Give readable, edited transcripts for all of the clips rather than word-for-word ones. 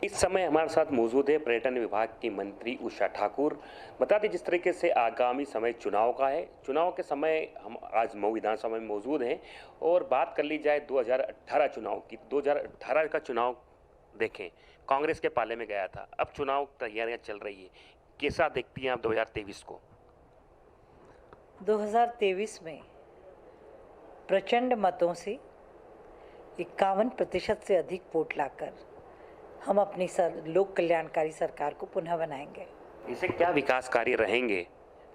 इस समय हमारे साथ मौजूद है पर्यटन विभाग की मंत्री उषा ठाकुर। बता दें जिस तरीके से आगामी समय चुनाव का है, चुनाव के समय हम आज मऊ विधानसभा में मौजूद हैं और बात कर ली जाए 2018 चुनाव की। 2018 का चुनाव देखें, कांग्रेस के पाले में गया था। अब चुनाव तैयारियां चल रही है, कैसा देखती हैं आप 2023 को? 2023 में प्रचंड मतों से 51% से अधिक वोट लाकर हम अपनी लोक कल्याणकारी सरकार को पुनः बनाएंगे। इसे क्या विकास कार्य रहेंगे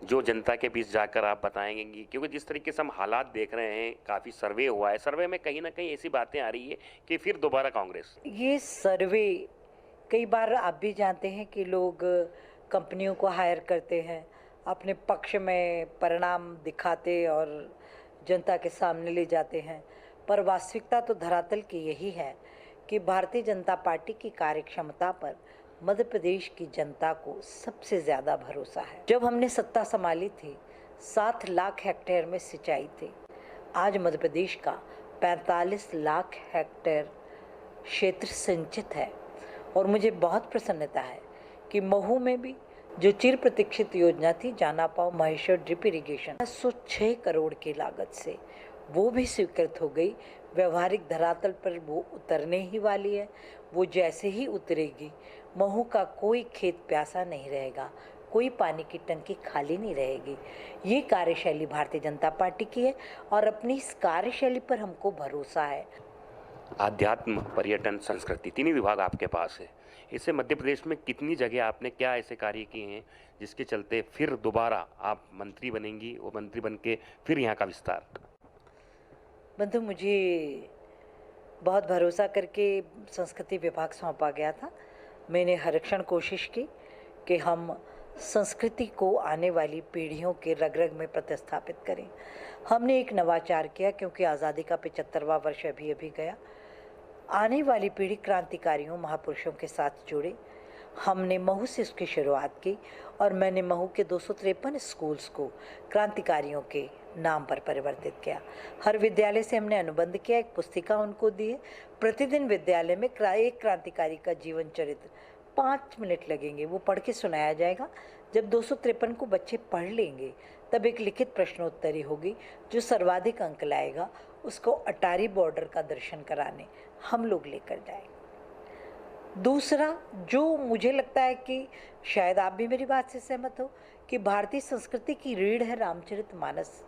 जो जनता के बीच जाकर आप बताएंगे? क्योंकि जिस तरीके से हम हालात देख रहे हैं, काफ़ी सर्वे हुआ है, सर्वे में कहीं ना कहीं ऐसी बातें आ रही है कि फिर दोबारा कांग्रेस। ये सर्वे कई बार आप भी जानते हैं कि लोग कंपनियों को हायर करते हैं, अपने पक्ष में परिणाम दिखाते और जनता के सामने ले जाते हैं, पर वास्तविकता तो धरातल की यही है कि भारतीय जनता पार्टी की कार्यक्षमता पर मध्य प्रदेश की जनता को सबसे ज़्यादा भरोसा है। जब हमने सत्ता संभाली थी 7 लाख हेक्टेयर में सिंचाई थी। आज मध्य प्रदेश का 45 लाख हेक्टेयर क्षेत्र सिंचित है और मुझे बहुत प्रसन्नता है कि महू में भी जो चिर प्रतीक्षित योजना थी जाना पाओ महेश्वर ड्रिप इरिगेशन 106 करोड़ की लागत से वो भी स्वीकृत हो गई। व्यवहारिक धरातल पर वो उतरने ही वाली है। वो जैसे ही उतरेगी महू का कोई खेत प्यासा नहीं रहेगा, कोई पानी की टंकी खाली नहीं रहेगी। ये कार्यशैली भारतीय जनता पार्टी की है और अपनी इस कार्यशैली पर हमको भरोसा है। आध्यात्म, पर्यटन, संस्कृति, तीनों विभाग आपके पास है। इससे मध्य प्रदेश में कितनी जगह आपने क्या ऐसे कार्य किए हैं जिसके चलते फिर दोबारा आप मंत्री बनेंगी और मंत्री बन के फिर यहाँ का विस्तार? बंधु, मुझे बहुत भरोसा करके संस्कृति विभाग सौंपा गया था। मैंने हर क्षण कोशिश की कि हम संस्कृति को आने वाली पीढ़ियों के रग रग में प्रतिस्थापित करें। हमने एक नवाचार किया क्योंकि आज़ादी का 75वां वर्ष अभी अभी गया। आने वाली पीढ़ी क्रांतिकारियों महापुरुषों के साथ जुड़े। हमने महू से उसकी शुरुआत की और मैंने महू के 253 स्कूल्स को क्रांतिकारियों के नाम पर परिवर्तित किया। हर विद्यालय से हमने अनुबंध किया, एक पुस्तिका उनको दी है। प्रतिदिन विद्यालय में एक क्रांतिकारी का जीवन चरित्र 5 मिनट लगेंगे, वो पढ़ के सुनाया जाएगा। जब 253 को बच्चे पढ़ लेंगे तब एक लिखित प्रश्नोत्तरी होगी। जो सर्वाधिक अंक लाएगा उसको अटारी बॉर्डर का दर्शन कराने हम लोग लेकर जाएंगे। दूसरा, जो मुझे लगता है कि शायद आप भी मेरी बात से सहमत हो कि भारतीय संस्कृति की रीढ़ है रामचरितमानस।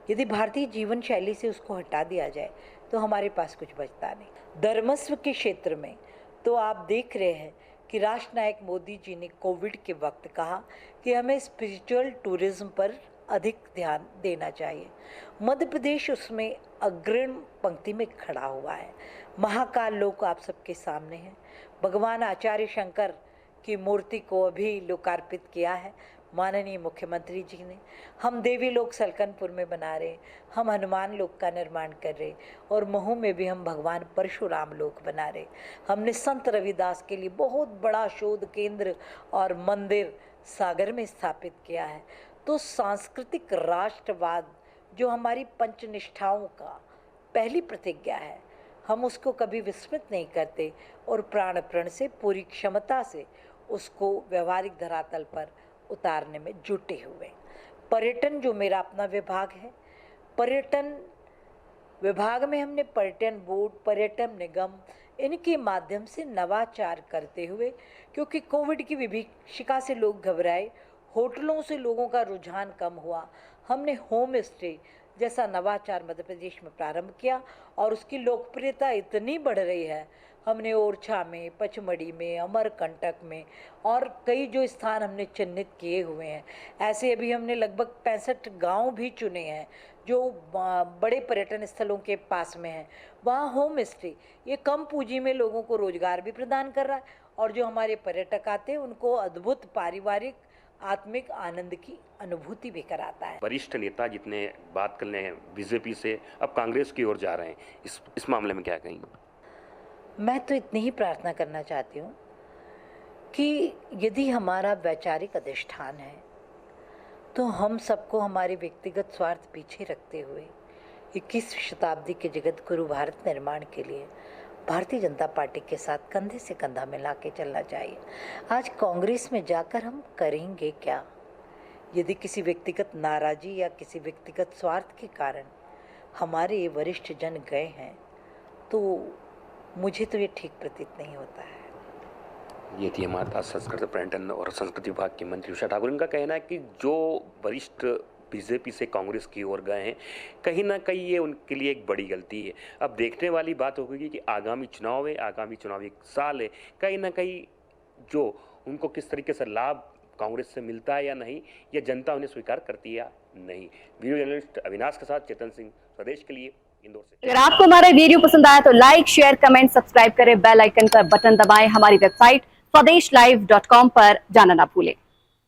यदि भारतीय जीवन शैली से उसको हटा दिया जाए तो हमारे पास कुछ बचता नहीं। धर्मस्व के क्षेत्र में तो आप देख रहे हैं कि राष्ट्र नायक मोदी जी ने कोविड के वक्त कहा कि हमें स्पिरिचुअल टूरिज्म पर अधिक ध्यान देना चाहिए। मध्य प्रदेश उसमें अग्रिम पंक्ति में खड़ा हुआ है। महाकाल लोक आप सबके सामने है। भगवान आचार्य शंकर की मूर्ति को अभी लोकार्पित किया है माननीय मुख्यमंत्री जी ने। हम देवी लोक सलकनपुर में बना रहे, हम हनुमान लोक का निर्माण कर रहे और महू में भी हम भगवान परशुराम लोक बना रहे। हमने संत रविदास के लिए बहुत बड़ा शोध केंद्र और मंदिर सागर में स्थापित किया है। तो सांस्कृतिक राष्ट्रवाद जो हमारी पंचनिष्ठाओं का पहली प्रतिज्ञा है, हम उसको कभी विस्मृत नहीं करते और प्राण प्रण से पूरी क्षमता से उसको व्यवहारिक धरातल पर उतारने में जुटे हुए। पर्यटन जो मेरा अपना विभाग है, पर्यटन विभाग में हमने पर्यटन बोर्ड, पर्यटन निगम, इनके माध्यम से नवाचार करते हुए, क्योंकि कोविड की विभीषिका से लोग घबराए, होटलों से लोगों का रुझान कम हुआ, हमने होम स्टे जैसा नवाचार मध्य प्रदेश में प्रारंभ किया और उसकी लोकप्रियता इतनी बढ़ रही है। हमने ओरछा में, पचमढ़ी में, अमरकंटक में और कई जो स्थान हमने चिन्हित किए हुए हैं, ऐसे अभी हमने लगभग 65 गांव भी चुने हैं जो बड़े पर्यटन स्थलों के पास में हैं। वहाँ होम स्टे ये कम पूंजी में लोगों को रोजगार भी प्रदान कर रहा है और जो हमारे पर्यटक आते हैं उनको अद्भुत पारिवारिक आत्मिक आनंद की अनुभूति भी कराता है। वरिष्ठ नेता जितने बात कर रहे हैं बीजेपी से, अब कांग्रेस की ओर जा रहे हैं, इस मामले में क्या कहेंगे? मैं तो इतनी ही प्रार्थना करना चाहती हूँ कि यदि हमारा वैचारिक अधिष्ठान है तो हम सबको हमारे व्यक्तिगत स्वार्थ पीछे रखते हुए 21वीं शताब्दी के जगत गुरु भारत निर्माण के लिए भारतीय जनता पार्टी के साथ कंधे से कंधा मिला के चलना चाहिए। आज कांग्रेस में जाकर हम करेंगे क्या? यदि किसी व्यक्तिगत नाराज़ी या किसी व्यक्तिगत स्वार्थ के कारण हमारे वरिष्ठ जन गए हैं तो मुझे तो ये ठीक प्रतीत नहीं होता है। ये थी हमारे पास संस्कृति पर्यटन और संस्कृति विभाग के मंत्री उषा ठाकुर। इनका कहना है कि जो वरिष्ठ बीजेपी से कांग्रेस की ओर गए हैं, कहीं ना कहीं ये उनके लिए एक बड़ी गलती है। अब देखने वाली बात होगी कि आगामी चुनाव है, आगामी चुनावी साल है, कहीं ना कहीं जो उनको किस तरीके से लाभ कांग्रेस से मिलता है या नहीं, या जनता उन्हें स्वीकार करती है या नहीं। वीडियो जर्नलिस्ट अविनाश के साथ चेतन सिंह, स्वदेश के लिए, इंदौर से। अगर आपको हमारा वीडियो पसंद आया तो लाइक, शेयर, कमेंट, सब्सक्राइब करें, बेल आइकन का बटन दबाएं। हमारी वेबसाइट swadeshlive.com पर जाना ना भूलें।